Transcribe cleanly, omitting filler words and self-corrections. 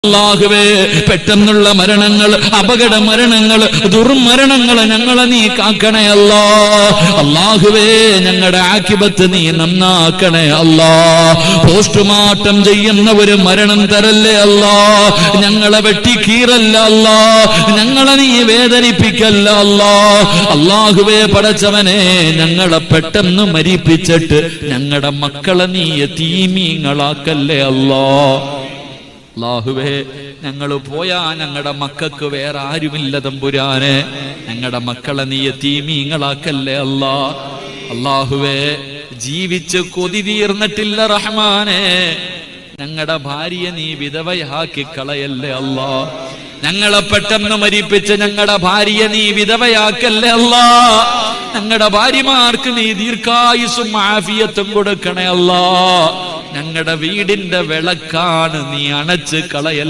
അല്ലാഹുവേ, പെട്ടെന്നുള്ള മരണങ്ങൾ, അപകട മരണങ്ങൾ, ദുർമരണങ്ങൾ ഞങ്ങളെ നീ കാക്കണേ അല്ലാ. അല്ലാഹുവേ, ഞങ്ങളുടെ ആഖിബത്ത് നീ നന്നാക്കണേ അല്ലാ. പോസ്റ്റ്മോർട്ടം ചെയ്യുന്ന ഒരു മരണം തരല്ലേ അല്ലാ. ഞങ്ങളെ വെട്ടിക്കീറല്ല അല്ലാ. ഞങ്ങളെ നീ വേദനിപ്പിക്കല്ല അല്ലാ. അല്ലാഹുവേ, പടച്ചവനെ, ഞങ്ങളെ പെട്ടെന്ന് മരിപ്പിച്ചിട്ട് ഞങ്ങളുടെ മക്കളെ നീ യതീമീങ്ങളാക്കല്ലേ അല്ലാ. അല്ലാഹുവേ, ഞങ്ങൾ പോയാ ഞങ്ങളുടെ മക്കൾക്ക് വേറെ ആരുമില്ല തമ്പുരാനെ. ഞങ്ങളുടെ മക്കളെ നീ യതീമീങ്ങളാക്കല്ലേ അല്ലാ. അല്ലാഹുവേ, ജീവിച്ച് കൊതി തീർന്നിട്ടില്ല റഹ്മാനെ. ഞങ്ങളുടെ ഭാര്യയെ നീ വിധവയാക്കി കളയല്ലേ അല്ലാ. ഞങ്ങളെ പെട്ടെന്ന് മരിപ്പിച്ച് ഞങ്ങളുടെ ഭാര്യയെ നീ വിധവയാക്കല്ലേ അല്ലാ. ഞങ്ങളുടെ ഭാര്യമാർക്ക് നീ ദീർഘായുസ്സും ആഫിയത്തും കൊടുക്കണേ അല്ലാ. ഞങ്ങളുടെ വീടിന്റെ വിളക്കാണ്, നീ അണച്ച് കളയല്ലേ.